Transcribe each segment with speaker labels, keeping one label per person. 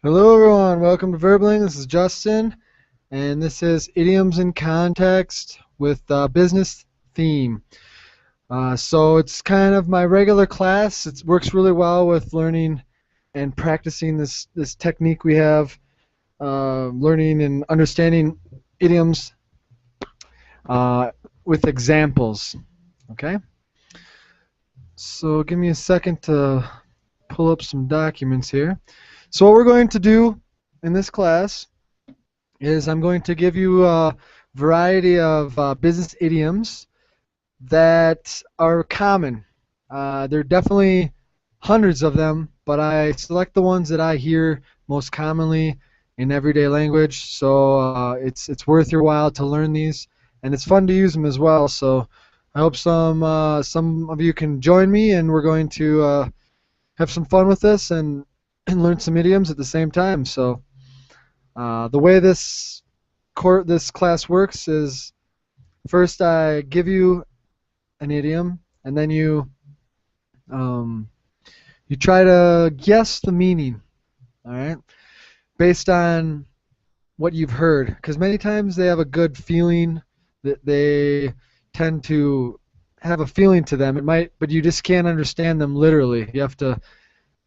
Speaker 1: Hello everyone, welcome to Verbling. This is Justin, and this is Idioms in Context with business theme. So it's kind of my regular class. It works really well with learning and practicing this technique we have, learning and understanding idioms with examples. Okay? So give me a second to pull up some documents here. So what we're going to do in this class is I'm going to give you a variety of business idioms that are common. There are definitely hundreds of them, but I select the ones that I hear most commonly in everyday language. So it's worth your while to learn these, and it's fun to use them as well. So I hope some of you can join me, and we're going to have some fun with this and learn some idioms at the same time. So the way this class works is first I give you an idiom, and then um, you try to guess the meaning. All right, based on what you've heard, because many times they have a good feeling that they tend to have a feeling to them. It might, but you just can't understand them literally. You have to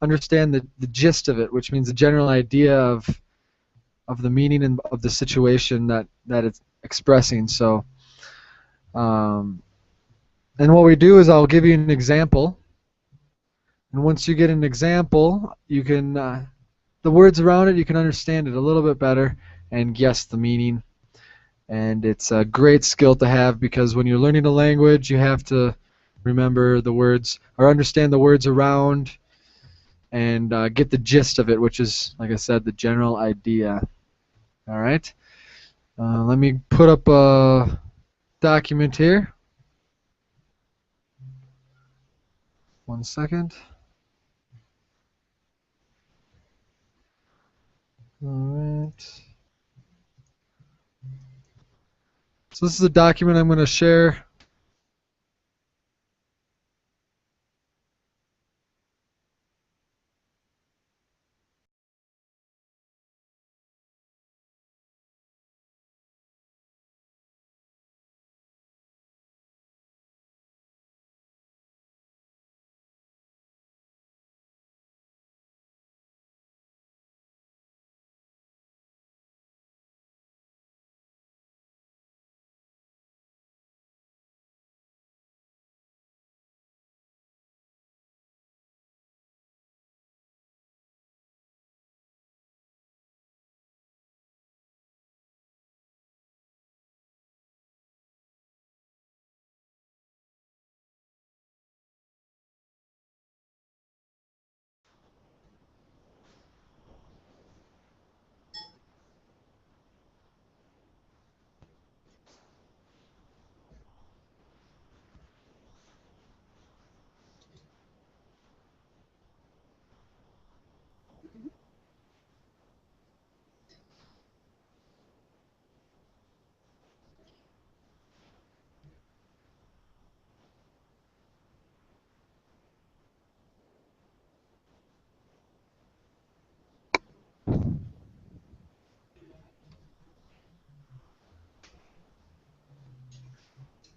Speaker 1: understand the gist of it, which means the general idea of the meaning and of the situation that it's expressing. So. Um, And what we do is I'll give you an example, and once you get an example, you can the words around it, you can understand it a little bit better and guess the meaning. And it's a great skill to have because when you're learning a language, you have to remember the words or understand the words around and get the gist of it, which is, like I said, the general idea. All right. Let me put up a document here. One second. All right. So this is a document I'm going to share.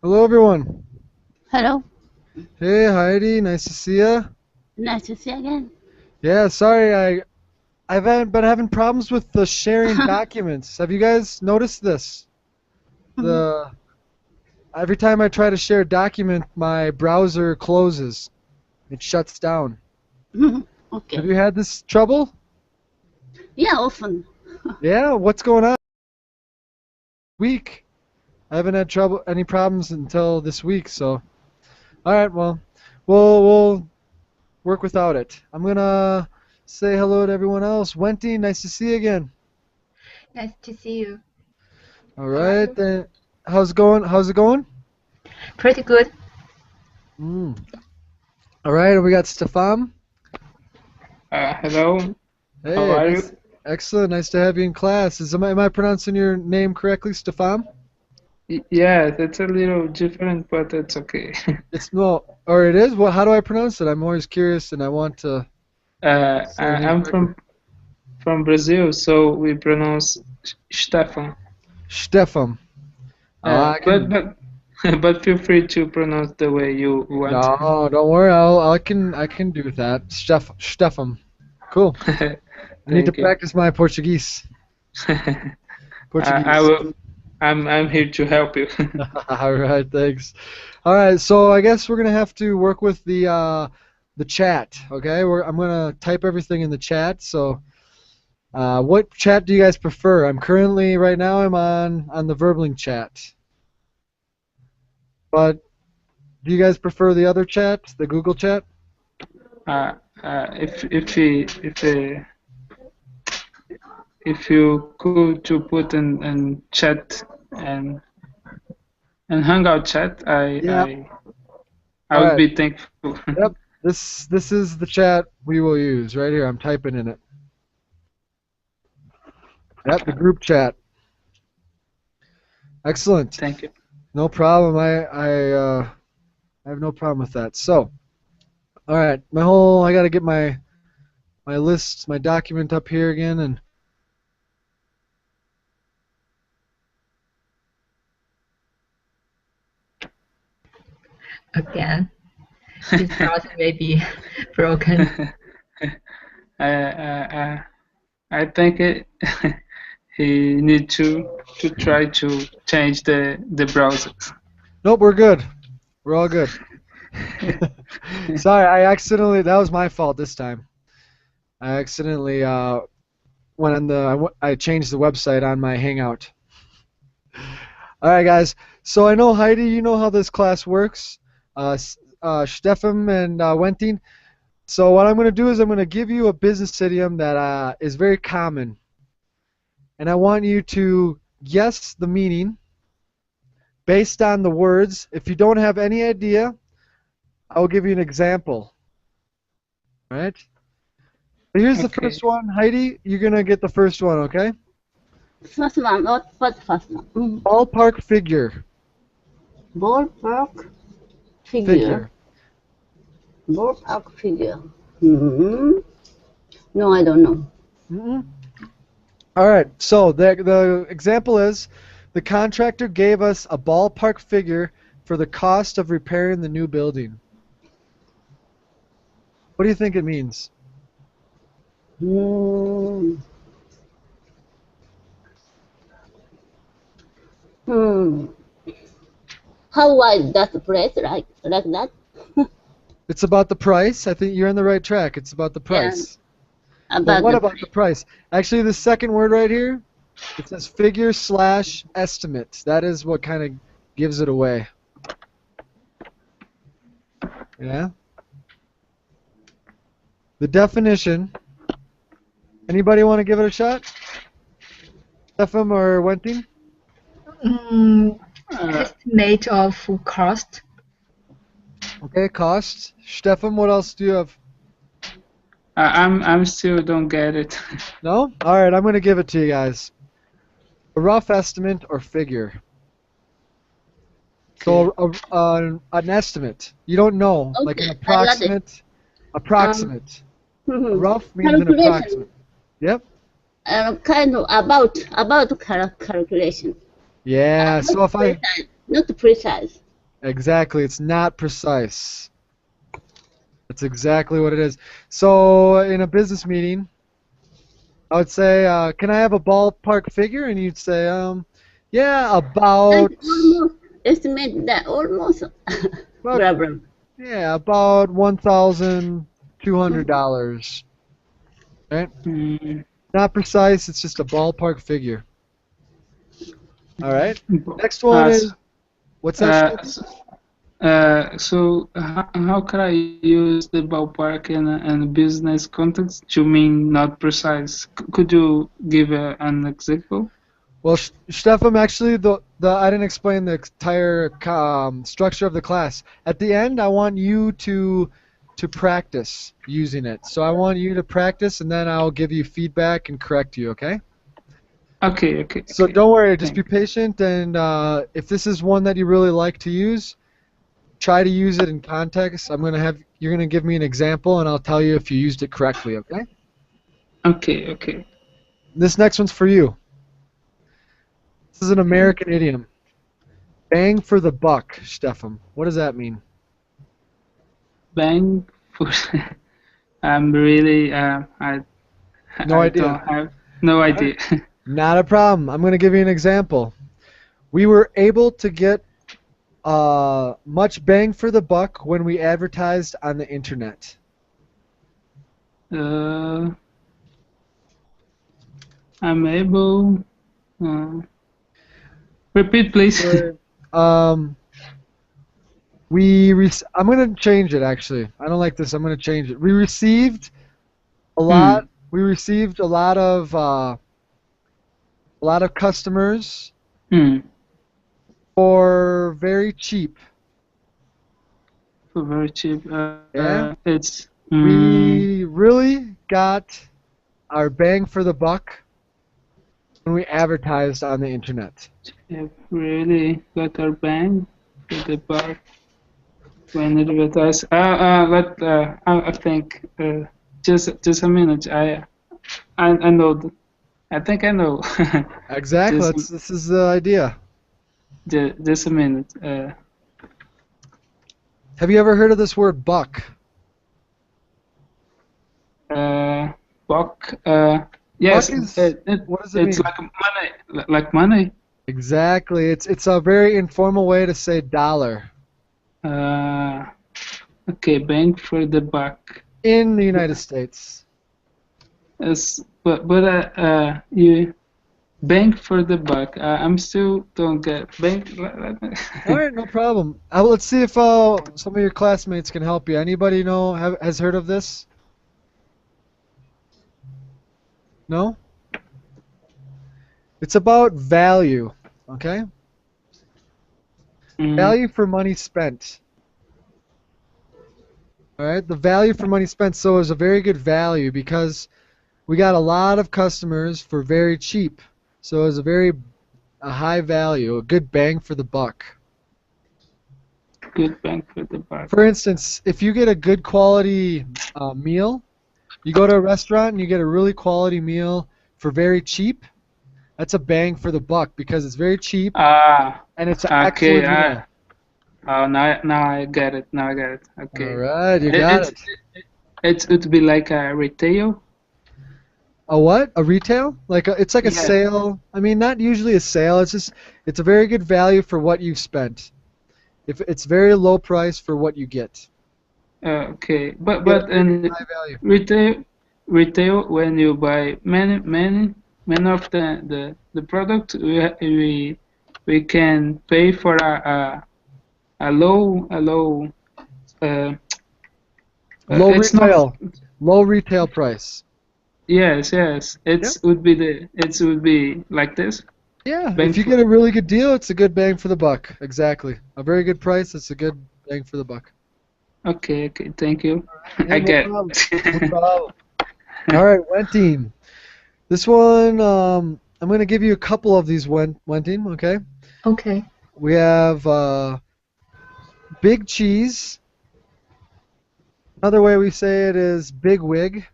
Speaker 1: Hello, everyone.
Speaker 2: Hello.
Speaker 1: Hey, Heidi. Nice to see ya.
Speaker 2: Nice to see you again.
Speaker 1: Yeah, sorry, I've been having problems with the sharing documents. Have you guys noticed this? The Every time I try to share a document, my browser closes. It shuts down. Have
Speaker 2: Okay.
Speaker 1: you had this trouble?
Speaker 2: Yeah, often.
Speaker 1: Yeah, what's going on? Week. I haven't had any problems until this week. So, all right, well, we'll work without it. I'm gonna say hello to everyone else. Wenty, nice to see you again.
Speaker 3: Nice to see you.
Speaker 1: All
Speaker 3: How are
Speaker 1: right,
Speaker 3: you?
Speaker 1: then. How's it going? How's it going?
Speaker 3: Pretty good.
Speaker 1: Mm. All right, we got Stefan.
Speaker 4: Hello, how
Speaker 1: Hey,
Speaker 4: are
Speaker 1: nice,
Speaker 4: you?
Speaker 1: excellent. Nice to have you in class. Am I pronouncing your name correctly, Stefan?
Speaker 4: Yes, it's a little different, but it's okay.
Speaker 1: It's no, or it is. Well, how do I pronounce it? I'm always curious, and I want to say the name
Speaker 4: I'm
Speaker 1: correctly.
Speaker 4: from Brazil, so we pronounce Stefan.
Speaker 1: Stefan. I
Speaker 4: But
Speaker 1: can.
Speaker 4: but feel free to pronounce the way you want.
Speaker 1: No, don't worry. I can do that. Stefan. Cool. I need to
Speaker 4: Thank you.
Speaker 1: practice my Portuguese.
Speaker 4: I
Speaker 1: Portuguese.
Speaker 4: will. I'm here to help you.
Speaker 1: All right, thanks. All right, so I guess we're gonna have to work with the chat. Okay, I'm gonna type everything in the chat. So, what chat do you guys prefer? Right now I'm on the Verbling chat. But do you guys prefer the other chat, the Google chat?
Speaker 4: If you could to put in chat and Hangout chat,
Speaker 1: Yeah.
Speaker 4: I would
Speaker 1: Alright.
Speaker 4: be thankful.
Speaker 1: Yep. This is the chat we will use right here. I'm typing in it. Yep, the group chat. Excellent.
Speaker 4: Thank you.
Speaker 1: No problem. I have no problem with that. So, all right, I got to get my list, my document up here again, and
Speaker 3: Again, his browser may be broken.
Speaker 4: I think he need to try to change the browser.
Speaker 1: nope, we're good. We're all good. Sorry, that was my fault this time. I accidentally went on I changed the website on my Hangout. All right, guys. So I know Heidi, you know how this class works. Stefan and Wentin. So what I'm going to do is I'm going to give you a business idiom that is very common, and I want you to guess the meaning based on the words. If you don't have any idea, I'll give you an example. All right? So here's the
Speaker 4: Okay.
Speaker 1: first one. Heidi, you're going to get the first one, okay?
Speaker 2: First one, what's first one?
Speaker 1: Ballpark figure.
Speaker 2: Ballpark figure. Ballpark figure. No, I don't know.
Speaker 1: Mm-mm. All right, so the example is the contractor gave us a ballpark figure for the cost of repairing the new building. What do you think it means?
Speaker 2: How wide that place like that?
Speaker 1: It's about the price. I think you're on the right track. It's about the price. Well,
Speaker 2: About
Speaker 1: what
Speaker 2: the
Speaker 1: about the price? Actually, the second word right here, it says figure / estimate. That is what kind of gives it away. Yeah? The definition. Anybody want to give it a shot? Stefan or Wentin?
Speaker 3: Estimate of cost.
Speaker 1: Okay, cost. Stefan, what else do you have?
Speaker 4: I'm still don't get it.
Speaker 1: No? All right, I'm going to give it to you guys. A rough estimate or figure. So an estimate. You don't know, like an
Speaker 2: Okay, I got it.
Speaker 1: approximate. Approximate. Rough means an
Speaker 2: Calculation.
Speaker 1: approximate. Yep.
Speaker 2: Kind of about calculation.
Speaker 1: Yeah. So if I
Speaker 2: Not precise.
Speaker 1: exactly, it's not precise. That's exactly what it is. So in a business meeting, I would say, "Can I have a ballpark figure?" And you'd say, "Yeah, about
Speaker 2: Almost estimate that almost.
Speaker 1: About-
Speaker 2: Problem.
Speaker 1: yeah, about $1,200." Right? Not precise. It's just a ballpark figure. All right. Next one is what's that?
Speaker 4: So how can I use the ballpark in a business context? You mean not precise? Could you give an example?
Speaker 1: Well, Stefan, actually, I didn't explain the entire structure of the class. At the end, I want you to practice using it. So I want you to practice, and then I'll give you feedback and correct you. Okay?
Speaker 4: Okay.
Speaker 1: So don't worry. Just be patient, and if this is one that you really like to use, try to use it in context. You're gonna give me an example, and I'll tell you if you used it correctly. Okay?
Speaker 4: Okay.
Speaker 1: This next one's for you. This is an American idiom. Bang for the buck, Stefan. What does that mean?
Speaker 4: Bang for. I'm really.
Speaker 1: No
Speaker 4: I
Speaker 1: idea.
Speaker 4: don't have no idea.
Speaker 1: Not a problem. I'm going to give you an example. We were able to get much bang for the buck when we advertised on the internet.
Speaker 4: I'm able. Repeat, please.
Speaker 1: I'm going to change it, actually. I don't like this. I'm going to change it. We received a lot. We received a lot of customers for very cheap.
Speaker 4: For very cheap.
Speaker 1: Yeah.
Speaker 4: It's.
Speaker 1: We really got our bang for the buck when we advertised on the internet.
Speaker 4: Yeah, really got our bang for the buck when it advertised. I think. Just a minute. I know. I think I know.
Speaker 1: Exactly. This is the idea.
Speaker 4: Just a minute.
Speaker 1: Have you ever heard of this word buck?
Speaker 4: Buck. Yes.
Speaker 1: Buck is, what does it
Speaker 4: it's
Speaker 1: mean?
Speaker 4: like money. Like money.
Speaker 1: Exactly. It's a very informal way to say dollar.
Speaker 4: Okay, bang for the buck.
Speaker 1: In the United States.
Speaker 4: But you bang for the buck. I'm still don't get bang.
Speaker 1: All right, no problem. Let's see if some of your classmates can help you. Anybody has heard of this? No? It's about value, okay? Value for money spent. All right, the value for money spent, so is a very good value because we got a lot of customers for very cheap. So it's a high value, a good bang for the buck.
Speaker 4: Good bang for the buck.
Speaker 1: For instance, if you get a good quality meal, you go to a restaurant and you get a really quality meal for very cheap, that's a bang for the buck because it's very cheap and it's an excellent meal.
Speaker 4: Oh, now I get it. Now I get it. Okay.
Speaker 1: All right, you got it.
Speaker 4: It would be like a retail.
Speaker 1: A what? A retail? It's like a
Speaker 4: Yeah.
Speaker 1: sale. I mean, not usually a sale. It's a very good value for what you've spent. If it's very low price for what you get.
Speaker 4: Okay, but in
Speaker 1: high value.
Speaker 4: retail when you buy many of the product, we can pay for a low
Speaker 1: low retail price.
Speaker 4: Yes, it would be like this.
Speaker 1: Yeah, if you get a really good deal, it's a good bang for the buck. Exactly. A very good price, it's a good bang for the buck.
Speaker 4: Okay, thank you.
Speaker 1: Yeah,
Speaker 4: I get
Speaker 1: No problem. All right, Wenteen. This one, I'm going to give you a couple of these, Wenteen, okay?
Speaker 3: Okay.
Speaker 1: We have big cheese. Another way we say it is big wig.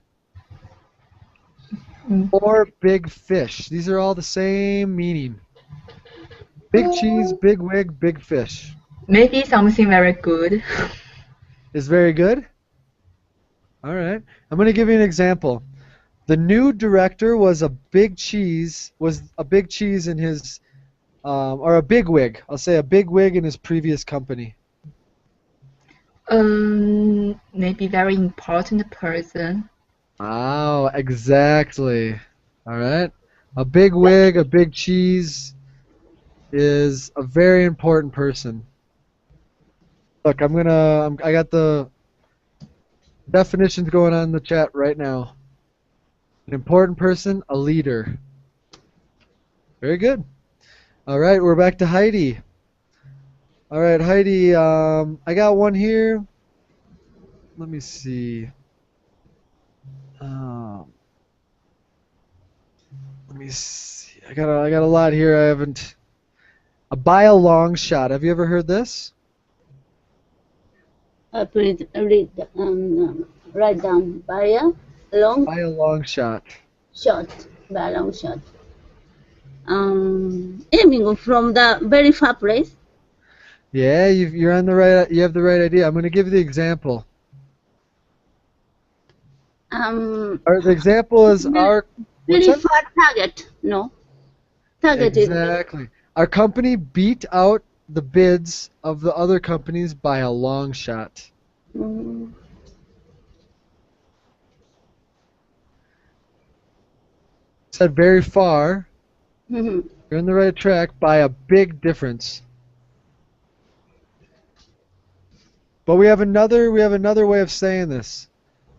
Speaker 1: Or big fish. These are all the same meaning. Big cheese, big wig, big fish.
Speaker 3: Maybe something very good.
Speaker 1: Is very good? All right. I'm going to give you an example. The new director was a big cheese in his, or a big wig. I'll say a big wig in his previous company.
Speaker 3: Maybe very important person.
Speaker 1: Oh, exactly. All right. A big wig, a big cheese is a very important person. Look, I got the definitions going on in the chat right now. An important person, a leader. Very good. All right, we're back to Heidi. All right, Heidi, I got one here. Let me see. Let me see. I got a lot here. I haven't. Buy a long shot. Have you ever heard this?
Speaker 2: Please write down. Buy a long
Speaker 1: Buy a long shot.
Speaker 2: shot. By long shot. Aiming from the very far place.
Speaker 1: Yeah, you're on the right. You have the right idea. I'm going to give you the example. The example is our. What's
Speaker 2: Very
Speaker 1: that?
Speaker 2: far target. No. Target is.
Speaker 1: Exactly. Our company beat out the bids of the other companies by a long shot.
Speaker 2: Mm,
Speaker 1: Said very far.
Speaker 2: mhm.
Speaker 1: You're on the right track by a big difference. But we have another way of saying this.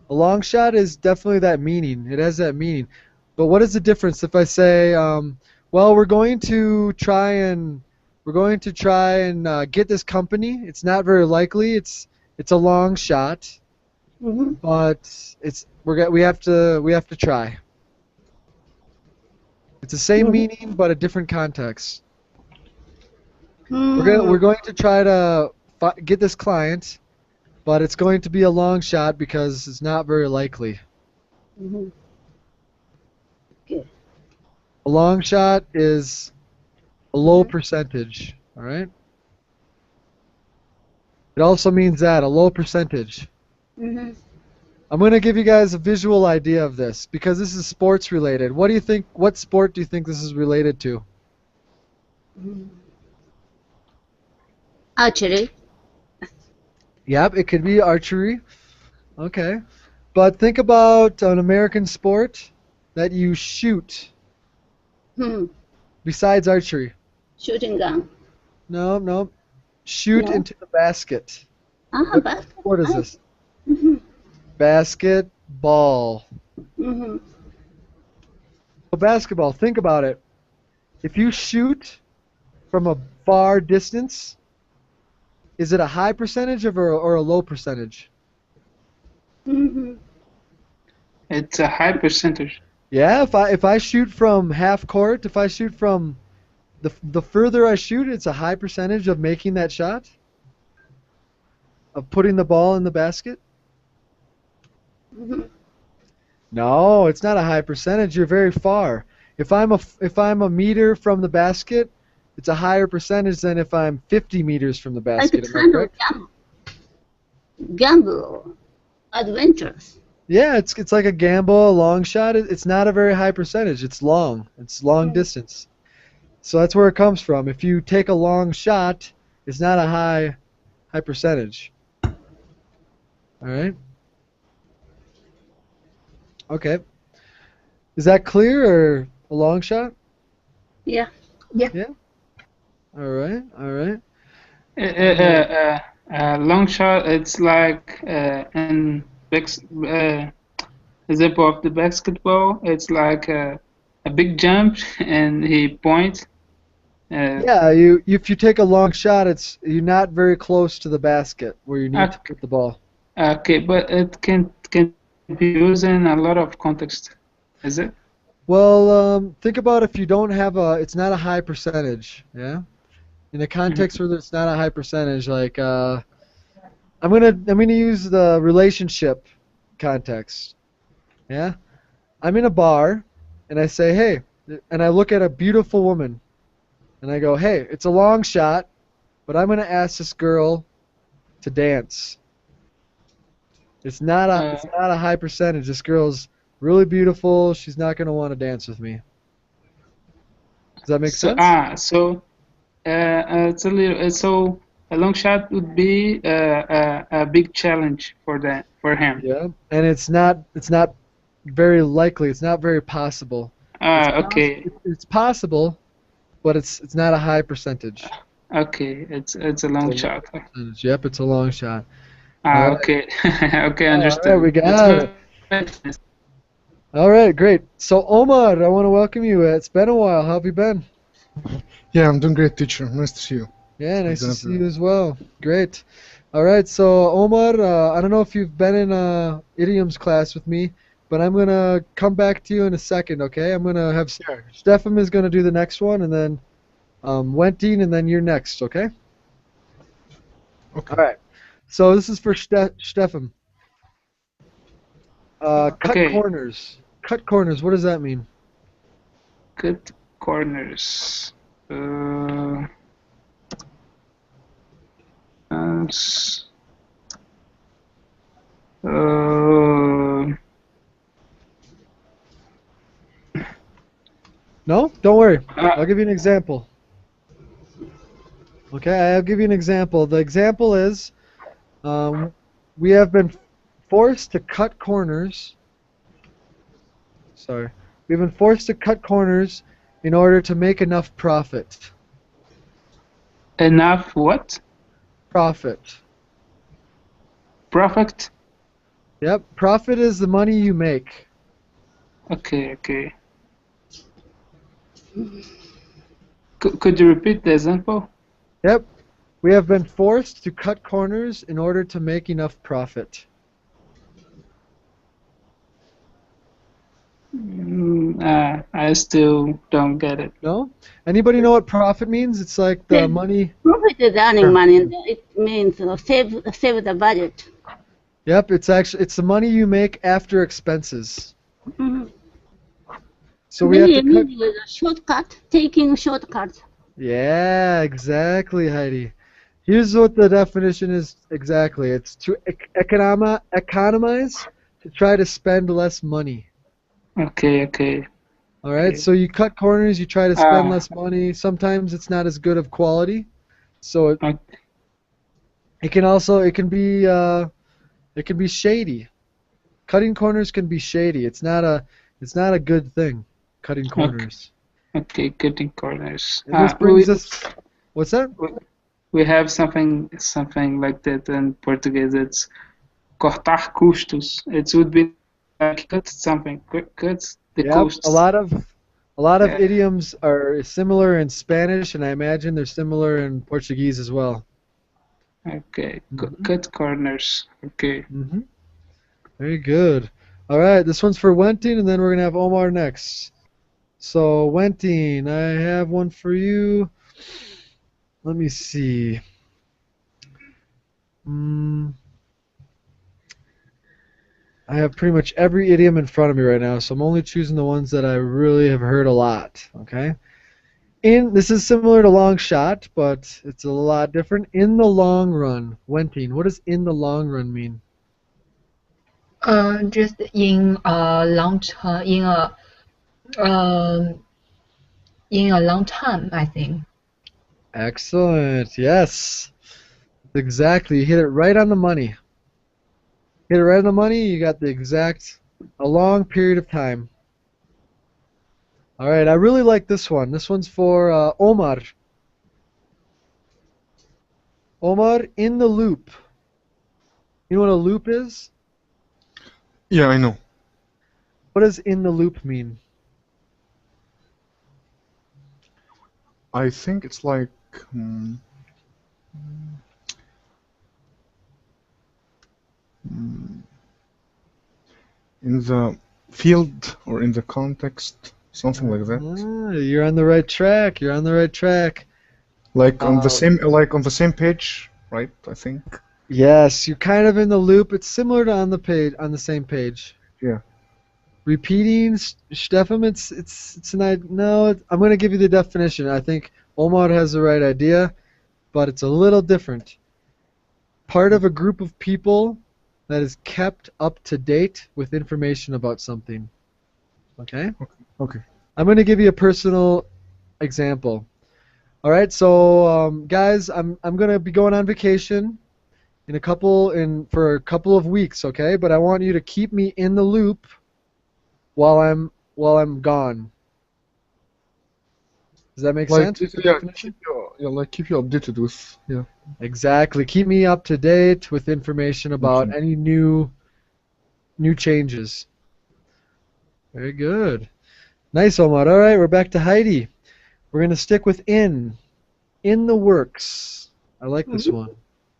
Speaker 1: A long shot is definitely that meaning. It has that meaning. But what is the difference if I say, well, we're going to try and get this company. It's not very likely. It's a long shot,
Speaker 2: Mhm.
Speaker 1: but we have to try. It's the same
Speaker 2: Mhm.
Speaker 1: meaning but a different context.
Speaker 2: Mm,
Speaker 1: We're going to try to get this client, but it's going to be a long shot because it's not very likely.
Speaker 2: mhm. Okay.
Speaker 1: A long shot is a low percentage, all right? It also means that, a low percentage.
Speaker 2: Mhm.
Speaker 1: I'm going to give you guys a visual idea of this because this is sports related. What sport do you think this is related to?
Speaker 2: Mhm. Archery.
Speaker 1: Yep, it could be archery. Okay. But think about an American sport that you shoot
Speaker 2: Hmm.
Speaker 1: besides archery.
Speaker 2: Shooting gun.
Speaker 1: No, no. Shoot
Speaker 2: No.
Speaker 1: into the basket. What sport is
Speaker 2: Basketball.
Speaker 1: this?
Speaker 2: Mhm.
Speaker 1: Basketball.
Speaker 2: Mhm.
Speaker 1: So basketball, think about it. If you shoot from a far distance, is it a high percentage or a low percentage?
Speaker 2: Mhm.
Speaker 4: It's a high percentage.
Speaker 1: Yeah, if I shoot from half court, if I shoot from the further I shoot, it's a high percentage of making that shot, of putting the ball in the basket.
Speaker 2: Mhm.
Speaker 1: No, it's not a high percentage. You're very far. If I'm a meter from the basket, it's a higher percentage than if I'm 50 meters from the
Speaker 2: Like a
Speaker 1: basket. Am I
Speaker 2: kind of
Speaker 1: correct?
Speaker 2: gamble, adventures.
Speaker 1: Yeah, it's like a gamble, a long shot. It's not a very high percentage. It's long. It's long distance. So that's where it comes from. If you take a long shot, it's not a high percentage. All right. Okay. Is that clear or a long shot?
Speaker 2: Yeah.
Speaker 1: Yeah. All right. All right.
Speaker 4: Long shot. It's like in example of the basketball. It's like a big jump, and he points.
Speaker 1: Yeah. If you take a long shot, you're not very close to the basket where you need to
Speaker 4: Okay,
Speaker 1: put the ball.
Speaker 4: okay, but it can be used in a lot of context. Is it?
Speaker 1: Well, think about if you don't have it's not a high percentage. Yeah. In a
Speaker 4: Mhm.
Speaker 1: context where it's not a high percentage, like I'm gonna use the relationship context. Yeah. I'm in a bar, and I say, hey, and I look at a beautiful woman, and I go, hey, it's a long shot, but I'm gonna ask this girl to dance. It's
Speaker 4: Uh,
Speaker 1: not a high percentage. This girl's really beautiful. She's not gonna want to dance with me. Does that make
Speaker 4: so
Speaker 1: sense?
Speaker 4: it's a little. So a long shot would be a big challenge for him.
Speaker 1: Yeah. And it's not very likely. It's not very possible.
Speaker 4: Okay,
Speaker 1: It's possible, but it's not a high percentage.
Speaker 4: okay, it's a
Speaker 1: It's a
Speaker 4: long
Speaker 1: low
Speaker 4: shot.
Speaker 1: percentage. Yep, it's a long shot. All right.
Speaker 4: Okay, okay,
Speaker 1: All right, we
Speaker 4: understand. It's
Speaker 1: got
Speaker 4: very
Speaker 1: it. All right, great. So Omar, I want to welcome you. It's been a while. How have you been?
Speaker 5: Yeah, I'm doing great, teacher. Nice to see you.
Speaker 1: Yeah,
Speaker 5: I've
Speaker 1: nice
Speaker 5: done
Speaker 1: to
Speaker 5: it
Speaker 1: see you as well. Great. All right, so Omar, I don't know if you've been in idioms class with me, but I'm gonna come back to you in a second. Okay? I'm gonna have
Speaker 5: Sure.
Speaker 1: Stefan is gonna do the next one, and then Wentin, and then you're next. Okay? All
Speaker 5: Okay.
Speaker 1: right. So this is for Stefan. Cut
Speaker 4: Okay,
Speaker 1: corners. Cut corners. What does that mean?
Speaker 4: Cut corners. S-
Speaker 1: No? Don't worry. I'll
Speaker 4: uh,
Speaker 1: give you an example. Okay, I'll give you an example. The example is we have been forced to cut corners. Sorry. We've been forced to cut corners in order to make enough profit.
Speaker 4: enough what?
Speaker 1: Profit.
Speaker 4: Profit?
Speaker 1: Yep. Profit is the money you make.
Speaker 4: Okay, okay. Could you repeat the example?
Speaker 1: Yep. We have been forced to cut corners in order to make enough profit.
Speaker 4: I still don't get it.
Speaker 1: No? Anybody know what profit means? It's like the money.
Speaker 2: Profit is earning money. It means save the budget.
Speaker 1: Yep, it's the money you make after expenses.
Speaker 2: Mm-hmm.
Speaker 1: So we have to cut.
Speaker 2: Maybe with a shortcut, taking shortcuts.
Speaker 1: Yeah, exactly, Heidi. Here's what the definition is exactly. It's to economize, to try to spend less money.
Speaker 4: Okay, okay.
Speaker 1: All right,
Speaker 4: Okay.
Speaker 1: so you cut corners, you try to spend less money. Sometimes it's not as good of quality, so it can be shady. Cutting corners can be shady. It's not a good thing. Cutting corners.
Speaker 4: Okay, cutting corners.
Speaker 1: And this brings us. What's that?
Speaker 4: We have something like that in Portuguese. It's cortar custos. It would be like cut something, cut the
Speaker 1: Yep,
Speaker 4: costs.
Speaker 1: a lot of
Speaker 4: Yeah.
Speaker 1: idioms are similar in Spanish, and I imagine they're similar in Portuguese as well.
Speaker 4: Okay, cut corners. Okay.
Speaker 1: Mm-hmm. Very good. All right, this one's for Wenting, and then we're gonna have Omar next. So Wenting, I have one for you. Let me see. I have pretty much every idiom in front of me right now, so I'm only choosing the ones that I really have heard a lot. Okay. This is similar to long shot, but it's a lot different. In the long run, Wenting, what does in the long run mean?
Speaker 3: Just in a long term, in a long time, I think.
Speaker 1: Excellent. Yes. Exactly. You hit it right on the money. Hit it right on the money, you got a long period of time. All right, I really like this one. This one's for Omar. Omar, in the loop. You know what a loop is?
Speaker 5: Yeah, I know.
Speaker 1: What does in the loop mean?
Speaker 5: I think it's like in the field or in the context, something like that.
Speaker 1: You're on the right track. You're on the right track.
Speaker 5: Like on the same page, right? I think.
Speaker 1: Yes, you're kind of in the loop. It's similar to on the same page.
Speaker 5: Yeah.
Speaker 1: Repeating, Stefan, I'm going to give you the definition. I think Omar has the right idea, but it's a little different. Part of a group of people that is kept up to date with information about something. Okay?
Speaker 5: Okay.
Speaker 1: I'm going to give you a personal example. All right, so guys, I'm going to be going on vacation for a couple of weeks, okay? But I want you to keep me in the loop while I'm gone. Does that make sense?
Speaker 5: Keep you updated with
Speaker 1: Exactly. Keep me up to date with information about any new changes. Very good. Nice, Omar. All right, we're back to Heidi. We're going to stick with in the works. I like this one.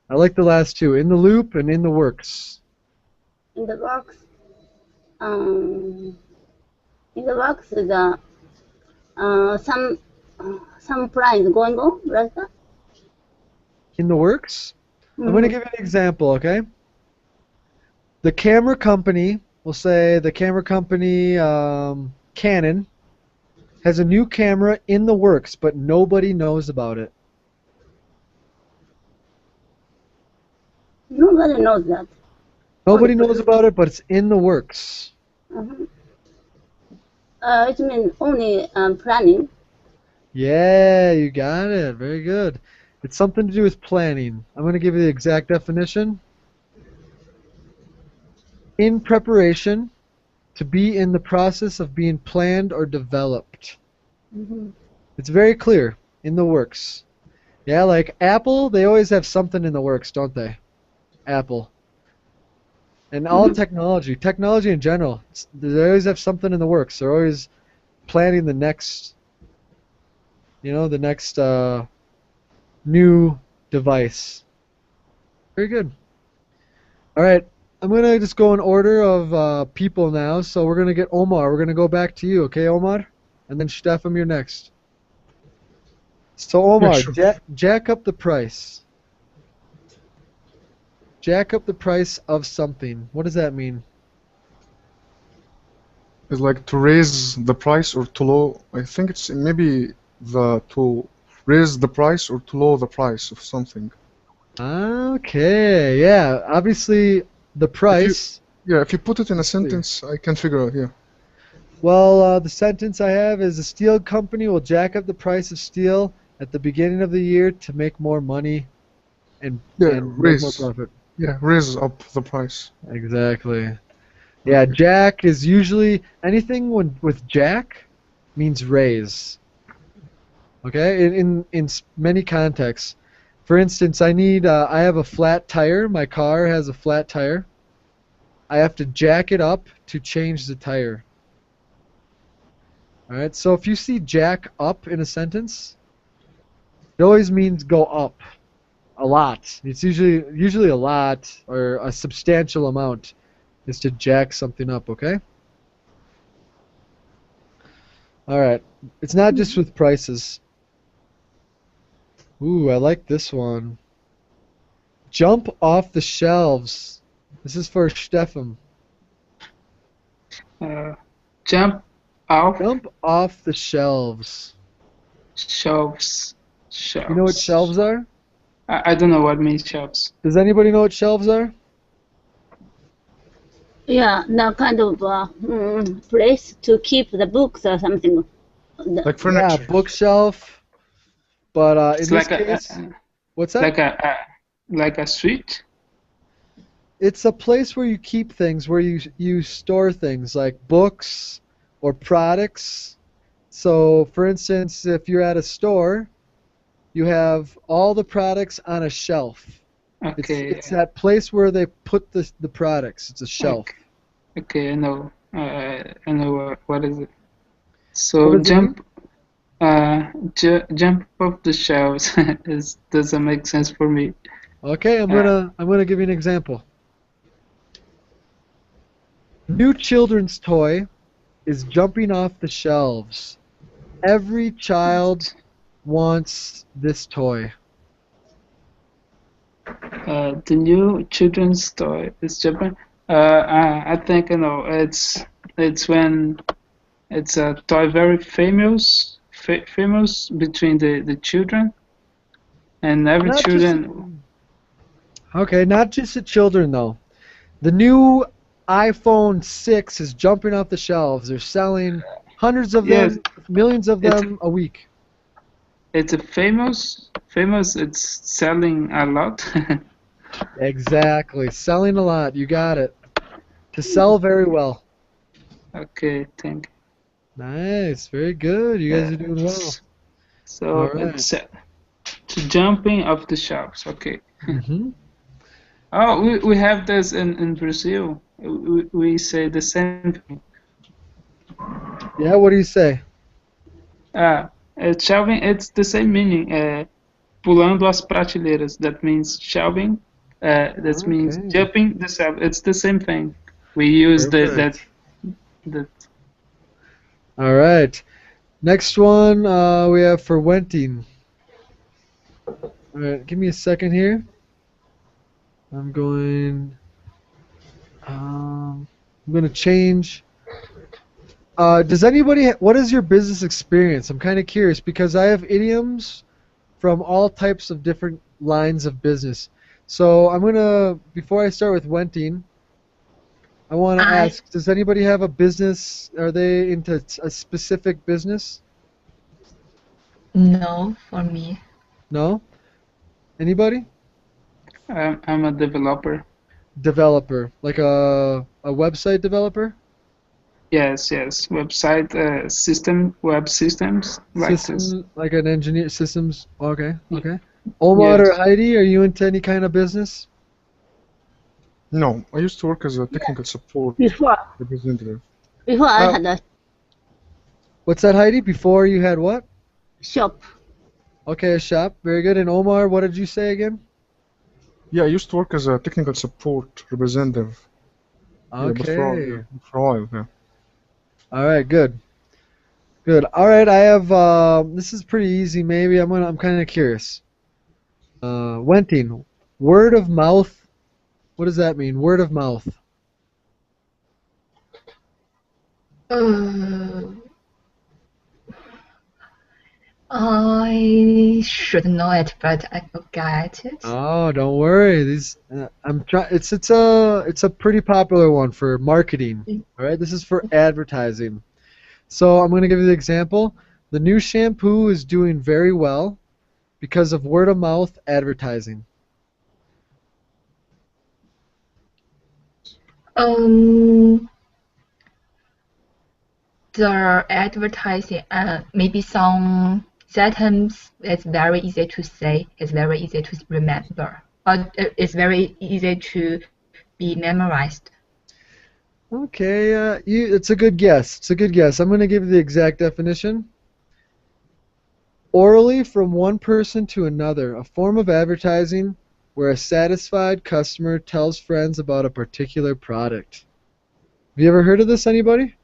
Speaker 1: I like the last two, in the loop and in the works.
Speaker 2: In the works, some prize going on, right?
Speaker 1: In the works? I'm going to give you an example, okay? The camera company, we'll say the camera company Canon, has a new camera in the works, but nobody knows about it?
Speaker 2: Nobody knows that.
Speaker 1: Nobody knows about it, but it's in the works.
Speaker 2: Uh-huh. It means only planning.
Speaker 1: Yeah, you got it. Very good. It's something to do with planning. I'm going to give you the exact definition. In preparation, to be in the process of being planned or developed.
Speaker 2: Mm-hmm.
Speaker 1: It's very clear. In the works. Yeah, like Apple, they always have something in the works, don't they? Apple. And all technology in general, they always have something in the works. They're always planning the next, the next new device. Very good. All right, I'm going to just go in order of people now. So we're going to get Omar. We're going to go back to you, okay, Omar? And then Stefan, you're next. So Omar,
Speaker 5: sure.
Speaker 1: jack up the price. Jack up the price of something. What does that mean?
Speaker 5: It's like to raise the price or to low. I think it's maybe to raise the price or to lower the price of something.
Speaker 1: Okay, yeah. Obviously, the price.
Speaker 5: If you put it in a sentence, I can figure out. Yeah.
Speaker 1: Well, the sentence I have is a steel company will jack up the price of steel at the beginning of the year to make more money and make more profit.
Speaker 5: Yeah, raise up the price.
Speaker 1: Exactly. Yeah, jack is usually anything with jack means raise. Okay, in many contexts. For instance, I have a flat tire. My car has a flat tire. I have to jack it up to change the tire. All right. So if you see jack up in a sentence, it always means go up a lot. It's usually a lot or a substantial amount is to jack something up, okay? All right. It's not just with prices. Ooh, I like this one. Jump off the shelves. This is for Stefan.
Speaker 4: Jump off
Speaker 1: Jump off the shelves.
Speaker 4: shelves.
Speaker 1: You know what shelves are?
Speaker 4: I don't know what means shelves.
Speaker 1: Does anybody know what shelves are?
Speaker 2: Yeah, that kind of place to keep the books or something.
Speaker 5: Like furniture.
Speaker 1: Yeah, bookshelf. But in
Speaker 4: It's
Speaker 1: this
Speaker 4: like
Speaker 1: case, what's that?
Speaker 4: like a suite.
Speaker 1: It's a place where you keep things, where you store things like books or products. So, for instance, if you're at a store, you have all the products on a shelf.
Speaker 4: Okay.
Speaker 1: It's that place where they put the products. It's a shelf.
Speaker 4: Okay, I know. I know what is it. So
Speaker 1: What does it mean?
Speaker 4: jump off the shelves doesn't make sense for me.
Speaker 1: Okay, I'm gonna give you an example. New children's toy is jumping off the shelves. Every child wants this toy.
Speaker 4: The new children's toy is Japan. I think I know. It's when it's a toy very famous between the children, and every
Speaker 1: Not
Speaker 4: children.
Speaker 1: Okay, not just the children though. The new iPhone 6 is jumping off the shelves. They're selling hundreds of
Speaker 4: Yes,
Speaker 1: them, millions of them a week.
Speaker 4: it's a famous. It's selling a lot.
Speaker 1: Exactly. Selling a lot. You got it. To sell very well.
Speaker 4: Okay, thank you.
Speaker 1: Nice. Very good. You guys are doing well.
Speaker 4: So
Speaker 1: All right.
Speaker 4: it's jumping off the shelves. Okay.
Speaker 1: Mm-hmm.
Speaker 4: Oh, we have this in Brazil. We say the same thing.
Speaker 1: Yeah, what do you say?
Speaker 4: Shelving, it's the same meaning. Pulando as prateleiras. That means shelving. That means
Speaker 1: Okay.
Speaker 4: jumping the shelf. It's the same thing. We use
Speaker 1: Perfect.
Speaker 4: that.
Speaker 1: All right. Next one we have for Wenting. All right, give me a second here. I'm going to change. Does anybody? What is your business experience? I'm kind of curious because I have idioms from all types of different lines of business. So I'm gonna, before I start with Wenting, I want to
Speaker 3: I
Speaker 1: ask: does anybody have a business? Are they into a specific business?
Speaker 3: no for me.
Speaker 1: No. Anybody?
Speaker 4: I'm a developer.
Speaker 1: Developer, like a website developer?
Speaker 4: Yes, website web systems like this.
Speaker 1: System, like an engineer, systems. Okay,
Speaker 4: Ye-
Speaker 1: okay. Omar or
Speaker 4: Yes.
Speaker 1: Heidi, are you into any kind of business?
Speaker 5: No, I used to work as a technical support
Speaker 2: Before
Speaker 5: representative.
Speaker 2: I
Speaker 1: Uh,
Speaker 2: had a
Speaker 1: What's that, Heidi? Before you had what?
Speaker 2: shop.
Speaker 1: Okay, a shop. Very good. And Omar, what did you say again?
Speaker 5: Yeah, I used to work as a technical support representative. Yeah, but
Speaker 1: Okay.
Speaker 5: for a while, yeah.
Speaker 1: All right, good. Good. All right, I have this is pretty easy maybe. I'm kind of curious. Wenting, word of mouth. What does that mean? Word of mouth.
Speaker 3: Uh, I should know it, but I forget it.
Speaker 1: Oh, don't worry. These I'm trying. It's a pretty popular one for marketing. All right, this is for advertising. So I'm going to give you the example. The new shampoo is doing very well because of word of mouth advertising.
Speaker 3: Um, the advertising, maybe some sentence is very easy to say, it's very easy to remember, but it's very easy to be memorized.
Speaker 1: Okay, it's a good guess. It's a good guess. I'm going to give you the exact definition. Orally from one person to another, a form of advertising where a satisfied customer tells friends about a particular product. Have you ever heard of this, anybody?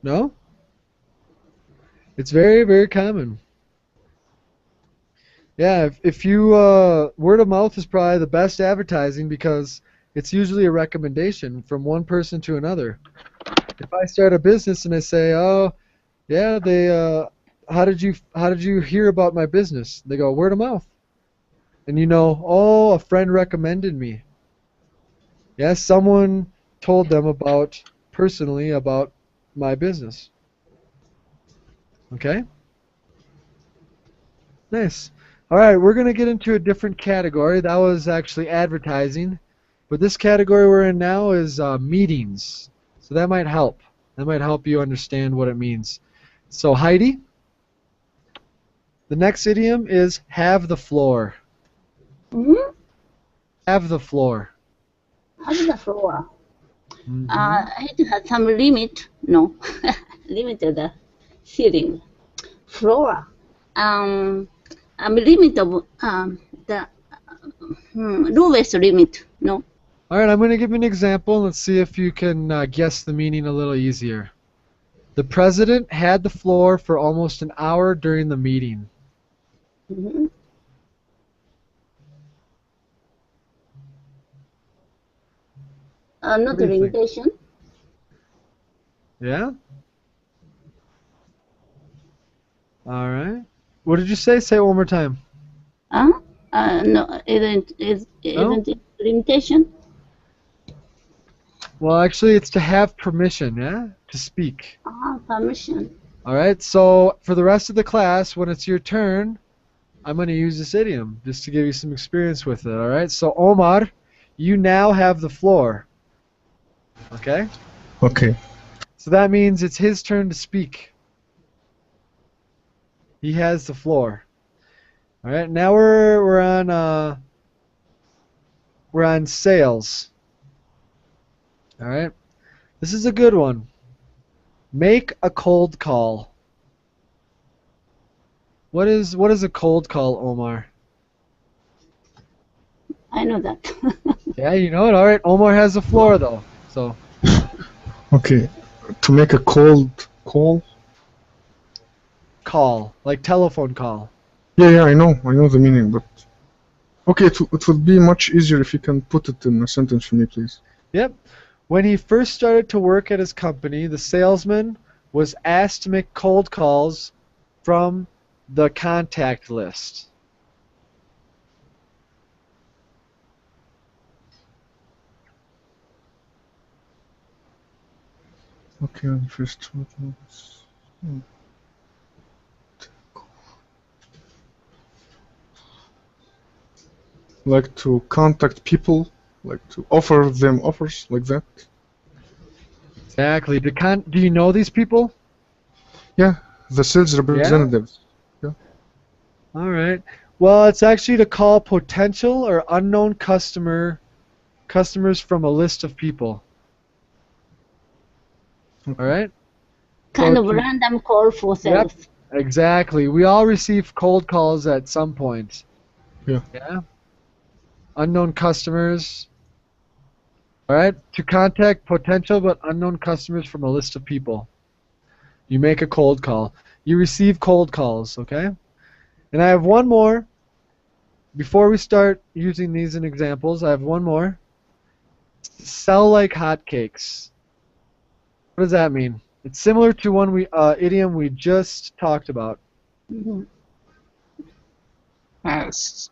Speaker 1: No? It's very, very common. Yeah, if you word of mouth is probably the best advertising because it's usually a recommendation from one person to another. If I start a business and I say, "Oh, yeah, how did you hear about my business?" They go, "Word of mouth." And you know, "Oh, a friend recommended me." Yes, someone told them personally about my business. Okay? Nice. All right, we're going to get into a different category. That was actually advertising. But this category we're in now is meetings. So that might help. That might help you understand what it means. So Heidi, the next idiom is have the floor.
Speaker 2: Mm-hmm.
Speaker 1: Have the floor.
Speaker 2: Have the floor.
Speaker 1: Mhm.
Speaker 2: It has some limit. No, limited ceiling. Floor. Limit of the lowest limit. No.
Speaker 1: All right, I'm going to give you an example. Let's see if you can guess the meaning a little easier. The president had the floor for almost an hour during the meeting.
Speaker 2: Mm-hmm. Not
Speaker 1: What do you think?
Speaker 2: limitation.
Speaker 1: Yeah? All right. What did you say? Say it one more time.
Speaker 2: No,
Speaker 1: No?
Speaker 2: isn't it limitation?
Speaker 1: Well, actually, it's to have permission, yeah? To speak.
Speaker 2: Permission.
Speaker 1: All right, so for the rest of the class, when it's your turn, I'm going to use this idiom just to give you some experience with it, all right? So, Omar, you now have the floor, okay?
Speaker 5: Okay.
Speaker 1: So that means it's his turn to speak. He has the floor. All right, now we're on sales. All right, this is a good one. Make a cold call. What is a cold call, Omar?
Speaker 2: I know that.
Speaker 1: Yeah, you know it. All right, Omar has the floor though. So
Speaker 5: Okay. To make a cold call?
Speaker 1: call, like telephone call.
Speaker 5: Yeah, I know the meaning, but okay, it would be much easier if you can put it in a sentence for me, please.
Speaker 1: Yep. When he first started to work at his company, the salesman was asked to make cold calls from the contact list.
Speaker 5: Okay, first. Like to contact people, like to offer them offers, like that.
Speaker 1: Exactly. Do you know these people?
Speaker 5: Yeah, the sales representatives.
Speaker 1: All right. Well, it's actually to call potential or unknown customers from a list of people. All right.
Speaker 2: Kind
Speaker 1: So
Speaker 2: of random call for
Speaker 1: Yep.
Speaker 2: sales.
Speaker 1: Exactly. We all receive cold calls at some point.
Speaker 5: Yeah.
Speaker 1: Yeah. Unknown customers. All right. To contact potential but unknown customers from a list of people. You make a cold call. You receive cold calls. Okay. And I have one more. Before we start using these in examples, I have one more. Sell like hotcakes. What does that mean? It's similar to one idiom we just talked about.
Speaker 2: Mhm.
Speaker 4: As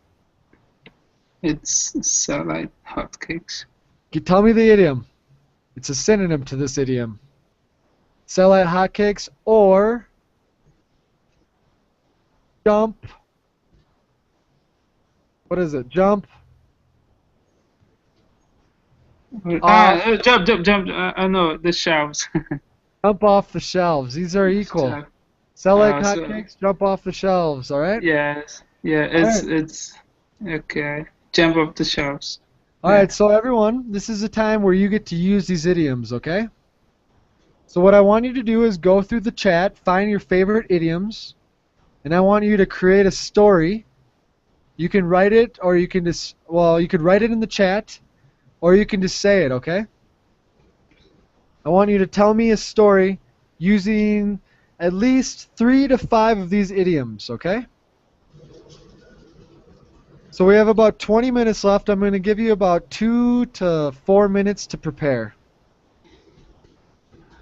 Speaker 4: it's sell like hotcakes.
Speaker 1: Tell me the idiom. It's a synonym to this idiom. Sell like hotcakes or jump. What is it? Jump off.
Speaker 4: Jump. I know the shelves.
Speaker 1: Jump off the shelves. These are equal.
Speaker 4: Shelf.
Speaker 1: Sell like
Speaker 4: So
Speaker 1: hotcakes. Jump off the shelves. All right.
Speaker 4: yes, yeah,
Speaker 1: All right.
Speaker 4: it's okay. Jump off the shelves.
Speaker 1: All right. So everyone, this is a time where you get to use these idioms. Okay. So what I want you to do is go through the chat, find your favorite idioms, and I want you to create a story. You can write it, or you can just, well, you could write it in the chat, or you can just say it, okay? I want you to tell me a story using at least 3 to 5 of these idioms, okay? So we have about 20 minutes left. I'm going to give you about 2 to 4 minutes to prepare.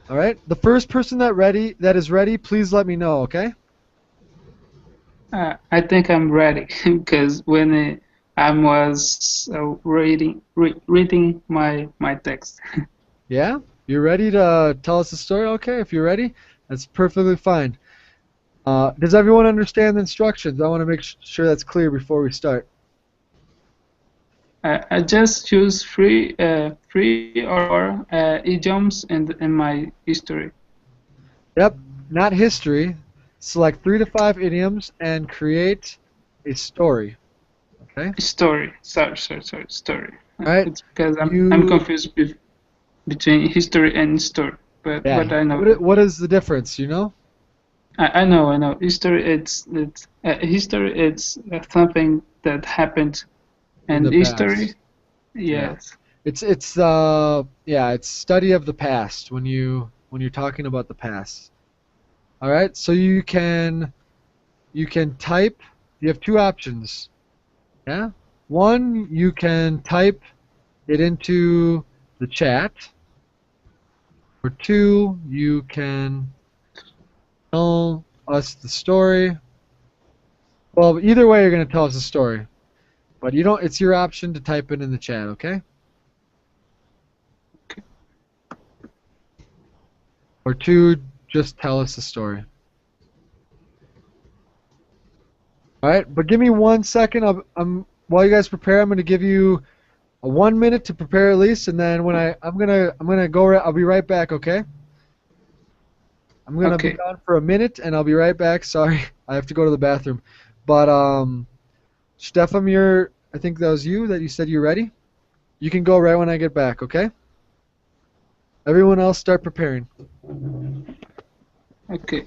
Speaker 1: All right? The first person that is ready, please let me know, okay?
Speaker 4: I think I'm ready because when I was reading my text.
Speaker 1: Yeah? You ready to tell us a story? Okay, if you're ready, that's perfectly fine. Does everyone understand the instructions? I want to make sure that's clear before we start.
Speaker 4: I just choose three or idioms in my history.
Speaker 1: Yep, not history. Select 3 to 5 idioms and create a story. Okay?
Speaker 4: Story. Sorry. Story.
Speaker 1: All right.
Speaker 4: It's because I'm
Speaker 1: You
Speaker 4: confused between history and story. But
Speaker 1: Yeah.
Speaker 4: I know.
Speaker 1: What is the difference, you know?
Speaker 4: I know. History. It's history. It's something that happened,
Speaker 1: In the
Speaker 4: and history.
Speaker 1: past. Yeah.
Speaker 4: Yes.
Speaker 1: It's study of the past when you're talking about the past. All right? So you can type. You have 2 options. Yeah? One, you can type it into the chat. Or 2, you can tell us the story. Well, either way, you're going to tell us the story. But you don't. It's your option to type it in the chat, okay? Or 2, just tell us the story. All right, but give me 1 second. While you guys prepare, I'm going to give you a 1 minute to prepare at least, and then when I'm gonna go. I'll be right back, okay? I'm gonna be
Speaker 4: Okay.
Speaker 1: gone for a minute, and I'll be right back. Sorry, I have to go to the bathroom. But Stefan, I think that was you that you said you're ready. You can go right when I get back, okay? Everyone else, start preparing.
Speaker 4: Okay.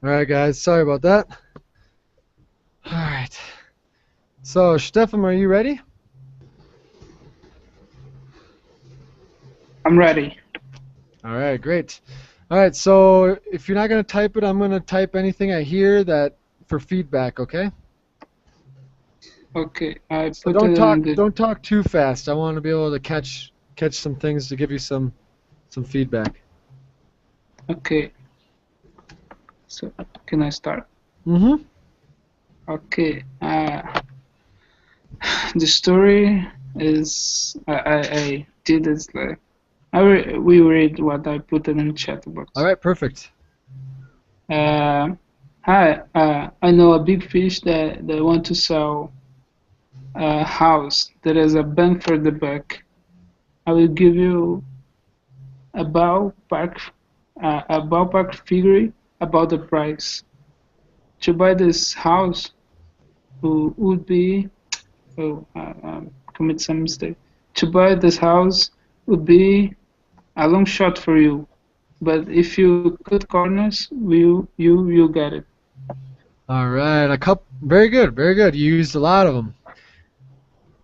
Speaker 1: All right, guys. Sorry about that. All right. So, Stefan, are you ready?
Speaker 4: I'm ready.
Speaker 1: All right, great. All right, so if you're not going to type it, I'm going to type anything I hear that for feedback, okay?
Speaker 4: Okay, I
Speaker 1: So
Speaker 4: put it on the.
Speaker 1: don't talk too fast. I want to be able to catch some things to give you some feedback.
Speaker 4: Okay, so can I start?
Speaker 1: Mm-hmm.
Speaker 4: Okay. The story is I did this like we read what I put in the chat box.
Speaker 1: All right, perfect.
Speaker 4: Hi. I know a big fish that they want to sell a house that is a bang for the buck. I will give you a ballpark figure about the price. To buy this house would be commit some mistake. To buy this house would be a long shot for you, but if you cut corners, you get it.
Speaker 1: All right, a couple. Very good, very good. You used a lot of them.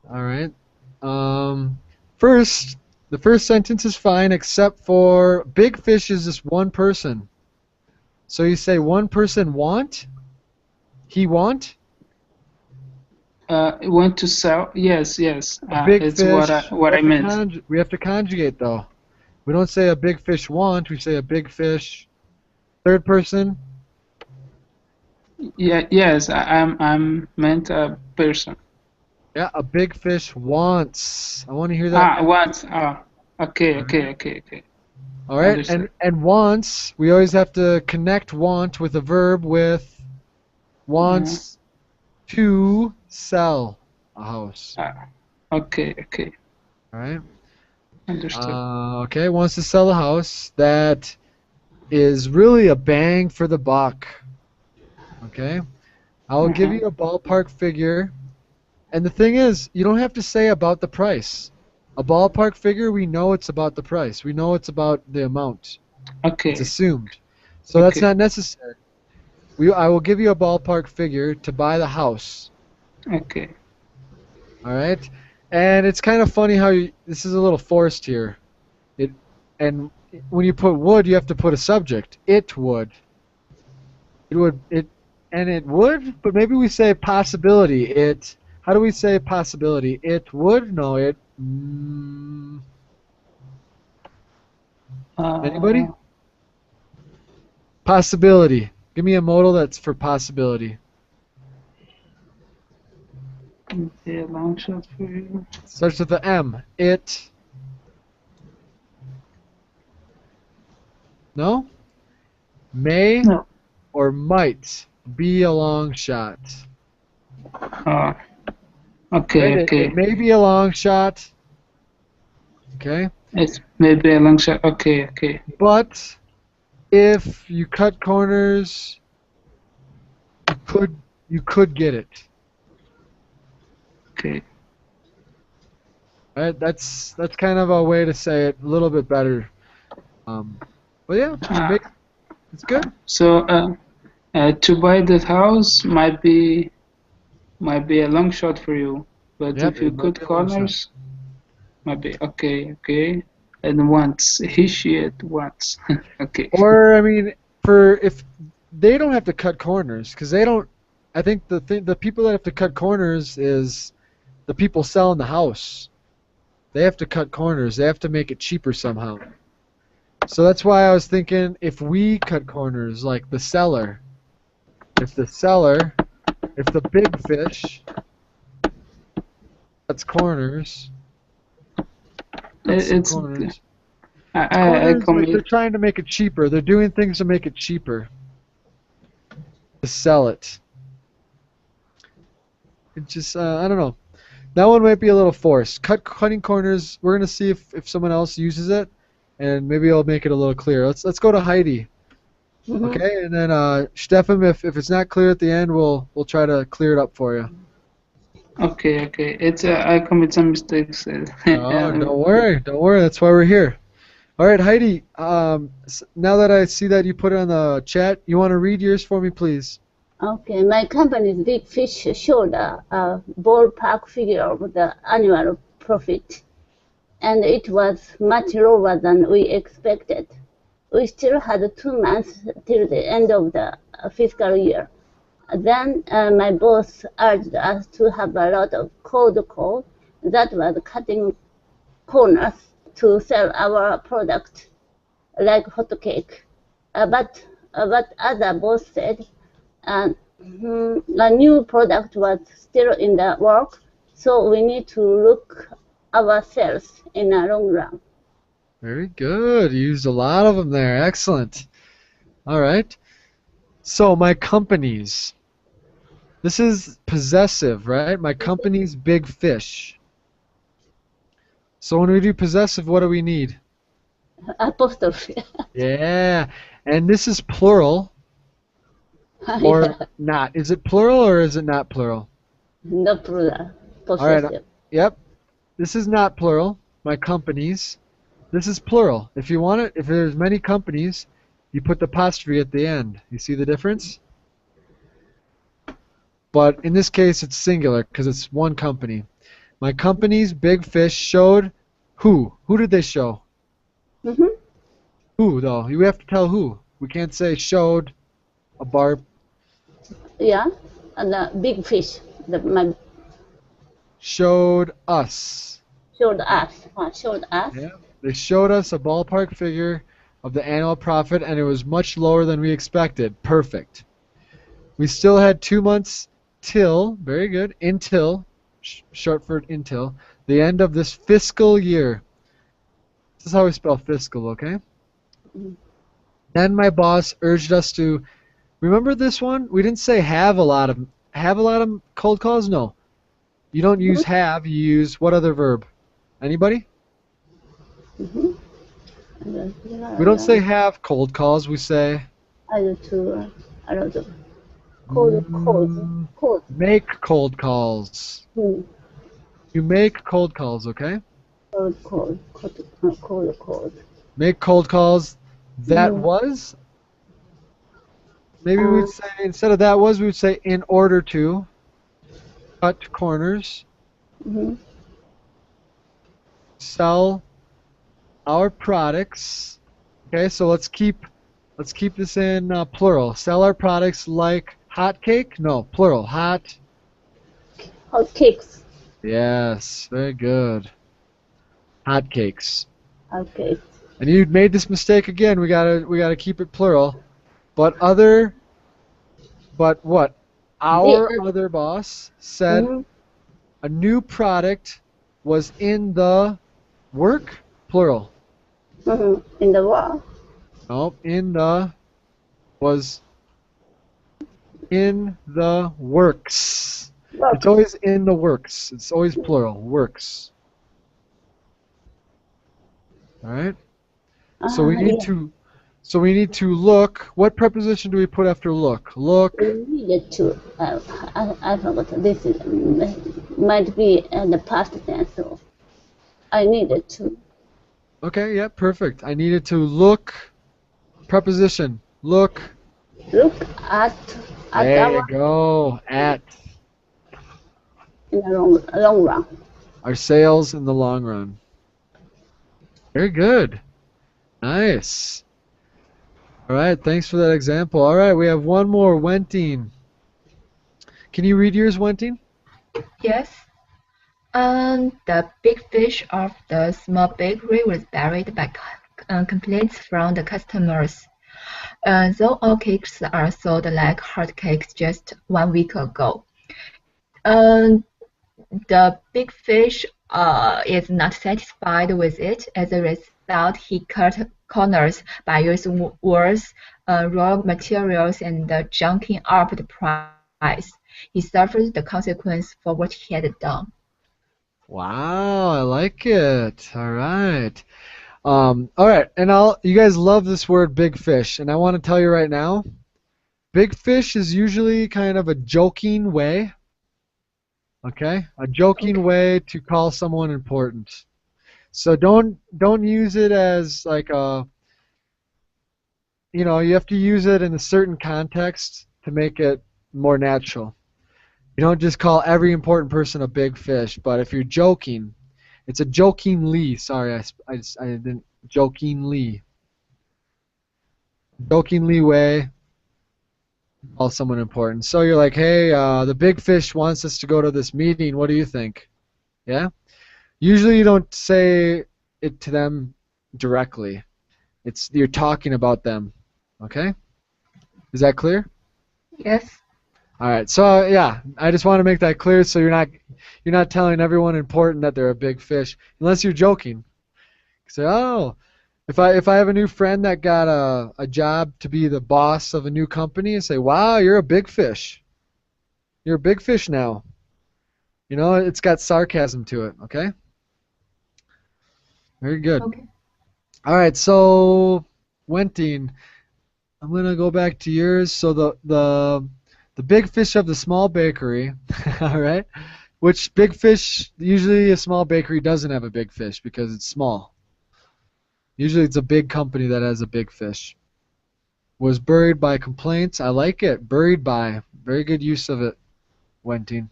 Speaker 1: All right. Um, first, the first sentence is fine, except for big fish is just one person. So you say one person want. He want.
Speaker 4: Want to sell? Yes, yes.
Speaker 1: A big
Speaker 4: It's
Speaker 1: fish.
Speaker 4: what I meant.
Speaker 1: We have to conjugate though. We don't say a big fish want. We say a big fish. Third person.
Speaker 4: Yeah, yes. I'm meant a person.
Speaker 1: Yeah, a big fish wants. I want to hear that.
Speaker 4: What? Okay.
Speaker 1: All right,
Speaker 4: Understood.
Speaker 1: and wants. We always have to connect want with a verb with wants to sell a house.
Speaker 4: Okay.
Speaker 1: All right.
Speaker 4: Understood.
Speaker 1: Okay, wants to sell a house that is really a bang for the buck. Okay, I will give you a ballpark figure, and the thing is, you don't have to say about the price. A ballpark figure, we know it's about the price. We know it's about the amount.
Speaker 4: Okay.
Speaker 1: It's assumed. So that's not necessary. I will give you a ballpark figure to buy the house.
Speaker 4: Okay.
Speaker 1: All right, and it's kind of funny how this is a little forced here. And when you put would, you have to put a subject. It would. It would, but maybe we say possibility. How do we say possibility? It would? No, it. Anybody? Possibility. Give me a modal that's for possibility.
Speaker 4: A long shot for you.
Speaker 1: Starts with the M. It. No? May
Speaker 4: No.
Speaker 1: or might be a long shot.
Speaker 4: Okay.
Speaker 1: Right?
Speaker 4: Okay.
Speaker 1: It may be a long shot. Okay?
Speaker 4: It's maybe a long shot. Okay.
Speaker 1: But if you cut corners, you could get it.
Speaker 4: Okay.
Speaker 1: Right? That's kind of a way to say it a little bit better. But yeah, it's good.
Speaker 4: So to buy that house might be a long shot for you, but
Speaker 1: Yep,
Speaker 4: if you
Speaker 1: it might
Speaker 4: cut
Speaker 1: be a long shot.
Speaker 4: corners, might be okay. And once she it once. Okay.
Speaker 1: Or I mean, if they don't have to cut corners, because they don't. I think the people that have to cut corners is the people selling the house. They have to cut corners. They have to make it cheaper somehow. So that's why I was thinking if we cut corners, like the seller, if the big fish cuts corners,
Speaker 4: It's
Speaker 1: corners.
Speaker 4: I
Speaker 1: Corners, like they're
Speaker 4: commit.
Speaker 1: trying to make it cheaper. They're doing things to make it cheaper to sell it. It just I don't know. That one might be a little forced. Cutting corners. We're gonna see if someone else uses it, and maybe I'll make it a little clearer. Let's go to Heidi. Okay, and then Stefan, if it's not clear at the end, we'll try to clear it up for you.
Speaker 4: Okay. It's I commit some mistakes.
Speaker 1: No, don't worry. That's why we're here. All right, Heidi. Now that I see that you put it on the chat, you want to read yours for me, please?
Speaker 2: Okay, my company's big fish showed a ballpark figure of the annual profit, and it was much lower than we expected. We still had 2 months till the end of the fiscal year. Then my boss urged us to have a lot of cold call that was cutting corners to sell our product like hotcake. But other boss said a new product was still in the work, so we need to look ourselves in the long run.
Speaker 1: Very good. You used a lot of them there. Excellent. All right. So my companies. This is possessive, right? My company's big fish. So when we do possessive, what do we need?
Speaker 2: Apostrophe.
Speaker 1: Yeah. And this is plural or
Speaker 2: Yeah,
Speaker 1: not. Is it plural or is it not plural?
Speaker 2: no plural.
Speaker 1: All right.
Speaker 2: Possessive.
Speaker 1: Yep. This is not plural. My companies. This is plural. If you want it, if there's many companies, you put the apostrophe at the end. You see the difference? But in this case, it's singular because it's one company. My company's big fish showed who? Who did they show?
Speaker 2: Mm-hmm.
Speaker 1: Who, though? You have to tell who. We can't say showed a bar.
Speaker 2: Yeah, and the big fish. My
Speaker 1: Showed us.
Speaker 2: showed us. Showed us.
Speaker 1: Yeah. They showed us a ballpark figure of the annual profit, and it was much lower than we expected. Perfect. We still had 2 months till, very good, until, short for until, the end of this fiscal year. This is how we spell fiscal, okay? Then my boss urged us to, remember this one? We didn't say have a lot of cold calls? No. You don't use have, you use what other verb? Anybody?
Speaker 2: Mm-hmm.
Speaker 1: We don't say have cold calls, we say
Speaker 2: I do too. I don't do. Cold.
Speaker 1: make cold calls.
Speaker 2: Hmm.
Speaker 1: You make cold calls, okay?
Speaker 2: Cold.
Speaker 1: Make cold calls. That
Speaker 2: Mhm.
Speaker 1: was. Maybe we'd say, instead of that was, we would say in order to cut corners,
Speaker 2: Mm-hmm.
Speaker 1: sell our products. Okay, so let's keep this in plural. Sell our products like hot cake? No, plural. Hot.
Speaker 2: Hotcakes.
Speaker 1: Yes, very good. Hot cakes.
Speaker 2: Okay.
Speaker 1: And you made this mistake again. We gotta keep it plural. But what? Our other boss said
Speaker 2: Mm-hmm.
Speaker 1: a new product was in the work, plural.
Speaker 2: Mm-hmm. In the wall.
Speaker 1: No, was in the works.
Speaker 2: Work.
Speaker 1: It's always in the works. It's always plural. Works. All right. So we need to look. What preposition do we put after look? Look.
Speaker 2: We needed to. I forgot. This is, might be in the past tense. So I needed to.
Speaker 1: Okay, yeah, perfect. I needed to look. Preposition. Look.
Speaker 2: Look at
Speaker 1: There you
Speaker 2: our
Speaker 1: go. At
Speaker 2: in the long run.
Speaker 1: our sales in the long run. Very good. Nice. All right, thanks for that example. All right, we have one more. Wentine. Can you read yours, Wentine?
Speaker 3: Yes. The big fish of the small bakery was buried by complaints from the customers. Though all cakes are sold like hotcakes just 1 week ago. The big fish is not satisfied with it. As a result, he cut corners by using worse raw materials and junking up the price. He suffered the consequence for what he had done.
Speaker 1: Wow, I like it. All right. All right, and you guys love this word big fish, and I want to tell you right now, big fish is usually kind of a joking way, okay? A joking way to call someone important. So don't use it as like a, you have to use it in a certain context to make it more natural. You don't just call every important person a big fish, but if you're joking, it's a jokingly. Sorry, I didn't jokingly. Jokingly way, call someone important. So you're like, hey, the big fish wants us to go to this meeting. What do you think? Yeah. Usually you don't say it to them directly. You're talking about them. Okay. Is that clear?
Speaker 3: Yes.
Speaker 1: All right. So yeah, I just want to make that clear so you're not telling everyone important that they're a big fish unless you're joking. Say, oh, if I have a new friend that got a job to be the boss of a new company, and say, wow, you're a big fish. You're a big fish now. It's got sarcasm to it. Okay. Very good.
Speaker 3: Okay.
Speaker 1: All right. So Wenting, I'm gonna go back to yours. So the big fish of the small bakery, all right? Which big fish, usually a small bakery doesn't have a big fish because it's small. Usually it's a big company that has a big fish. Was buried by complaints. I like it. Buried by. Very good use of it, Wenting.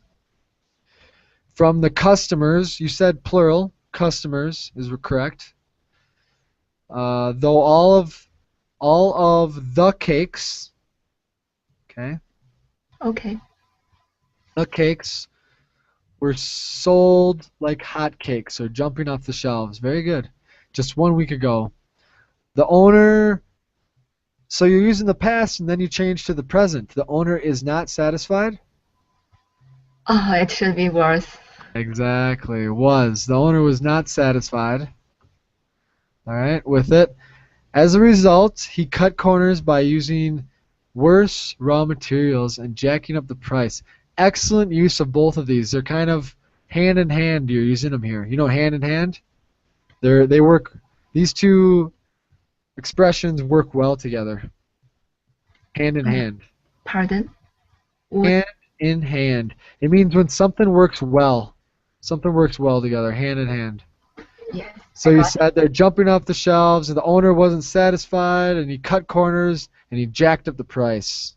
Speaker 1: From the customers, you said plural. Customers is correct. Though all of the cakes, okay?
Speaker 3: Okay.
Speaker 1: The cakes were sold like hotcakes or jumping off the shelves. Very good. Just 1 week ago. The owner, so you're using the past and then you change to the present. The owner is not satisfied?
Speaker 3: Oh, it should be worse.
Speaker 1: Exactly. Was. The owner was not satisfied. All right, with it. As a result, he cut corners by using worse raw materials and jacking up the price. Excellent use of both of these. They're kind of hand in hand. You're using them here. Hand in hand? They work. These two expressions work well together. Hand in hand.
Speaker 3: Pardon?
Speaker 1: Hand in hand. It means when something works well. Something works well together, hand in hand.
Speaker 3: Yes.
Speaker 1: So you said they're jumping off the shelves and the owner wasn't satisfied and he cut corners and he jacked up the price.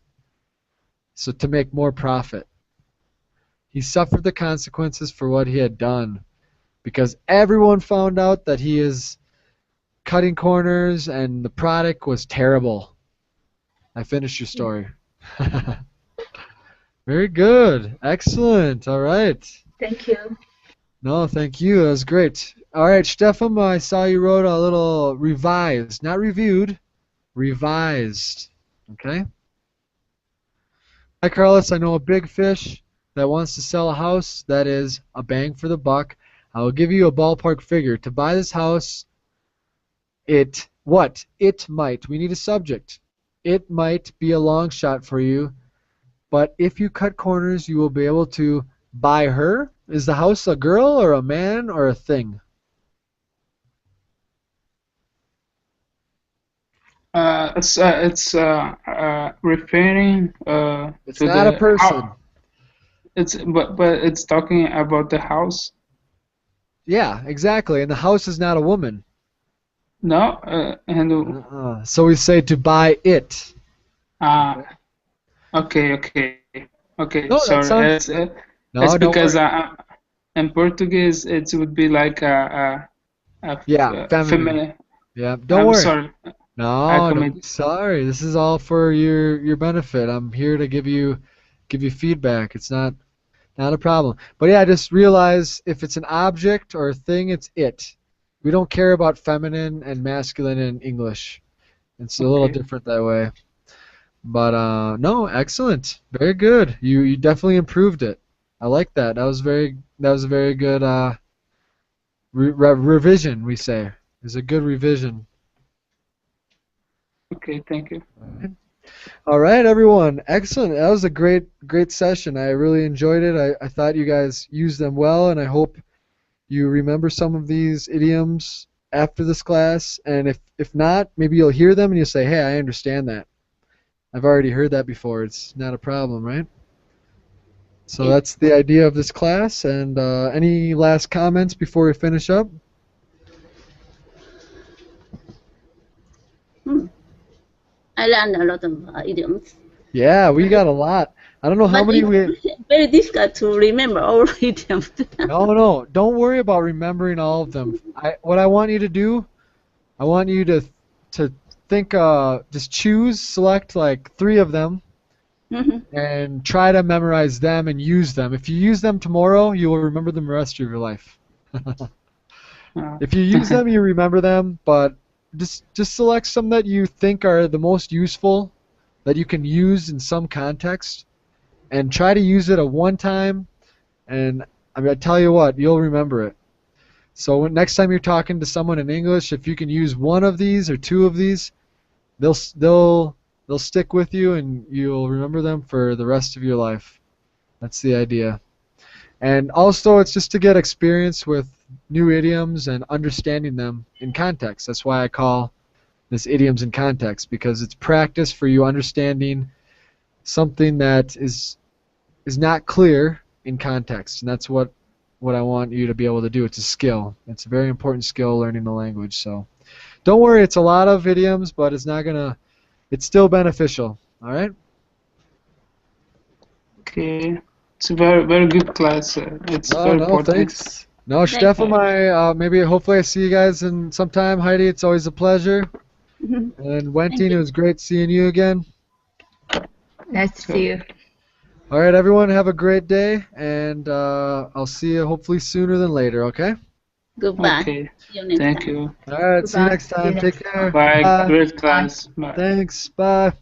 Speaker 1: So to make more profit. He suffered the consequences for what he had done because everyone found out that he is cutting corners and the product was terrible. I finished your story. Very good. Excellent. All right.
Speaker 3: Thank you.
Speaker 1: No, thank you. That was great. All right, Stefan, I saw you wrote a little revised, not reviewed, revised. Okay? Hi, Carlos. I know a big fish that wants to sell a house that is a bang for the buck. I will give you a ballpark figure. To buy this house, it might. We need a subject. It might be a long shot for you, but if you cut corners, you will be able to buy her. Is the house a girl or a man or a thing?
Speaker 4: It's referring
Speaker 1: It's
Speaker 4: to
Speaker 1: not
Speaker 4: the
Speaker 1: a person.
Speaker 4: but it's talking about the house.
Speaker 1: Yeah, exactly. And the house is not a woman.
Speaker 4: No,
Speaker 1: So we say to buy it.
Speaker 4: okay.
Speaker 1: No, that
Speaker 4: Sorry,
Speaker 1: sounds.
Speaker 4: it's
Speaker 1: No, don't
Speaker 4: because
Speaker 1: worry.
Speaker 4: in Portuguese it would be like
Speaker 1: Yeah, feminine.
Speaker 4: feminine.
Speaker 1: Yeah, don't
Speaker 4: I'm
Speaker 1: worry.
Speaker 4: sorry.
Speaker 1: No, don't be
Speaker 4: commit.
Speaker 1: sorry. This is all for your benefit. I'm here to give you feedback. It's not a problem. But yeah, just realize if it's an object or a thing, it's it. We don't care about feminine and masculine in English. It's a little
Speaker 4: Okay.
Speaker 1: different that way. But no, excellent. Very good. You definitely improved it. I like that. That was a very good revision, we say. It was a good revision.
Speaker 4: Okay, thank you.
Speaker 1: All right, everyone. Excellent. That was a great session. I really enjoyed it. I thought you guys used them well, and I hope you remember some of these idioms after this class. And if not, maybe you'll hear them and you'll say, hey, I understand that. I've already heard that before. It's not a problem, right? So that's the idea of this class. And any last comments before we finish up?
Speaker 2: I learned a lot of idioms.
Speaker 1: Yeah, we got a lot. I don't know how
Speaker 2: But
Speaker 1: many we.
Speaker 2: it's very difficult to remember all idioms.
Speaker 1: No, don't worry about remembering all of them. What I want you to do, I want you to think, just select like 3 of them,
Speaker 2: Mhm.
Speaker 1: and try to memorize them and use them. If you use them tomorrow, you will remember them the rest of your life. If you use them, you remember them, but just select some that you think are the most useful, that you can use in some context, and try to use it at one time, and I mean, I tell you what, you'll remember it. So next time you're talking to someone in English, if you can use 1 of these or 2 of these, they'll stick with you, and you'll remember them for the rest of your life. That's the idea. And also, it's just to get experience with new idioms and understanding them in context. That's why I call this idioms in context, because it's practice for you understanding something that is not clear in context. And that's what I want you to be able to do. It's a skill. It's a very important skill, learning the language. So don't worry, it's a lot of idioms, but it's still beneficial. All right?
Speaker 4: Okay. It's a very, very good class. It's
Speaker 1: Oh,
Speaker 4: very
Speaker 1: no,
Speaker 4: important.
Speaker 1: thanks. No, Stefan, maybe hopefully I see you guys in sometime. Heidi, it's always a pleasure.
Speaker 2: Mhm.
Speaker 1: And Wenting, it was great seeing you again.
Speaker 3: Nice to see you.
Speaker 1: All right, everyone, have a great day, and I'll see you hopefully sooner than later, okay?
Speaker 2: Goodbye.
Speaker 4: Okay.
Speaker 2: See you next
Speaker 4: Thank
Speaker 2: time.
Speaker 4: you.
Speaker 1: All right, see you
Speaker 3: Goodbye.
Speaker 1: next
Speaker 3: See you
Speaker 1: time. Take
Speaker 3: next
Speaker 1: care.
Speaker 4: Bye.
Speaker 1: Bye.
Speaker 4: Great class. Bye.
Speaker 1: Thanks. Bye.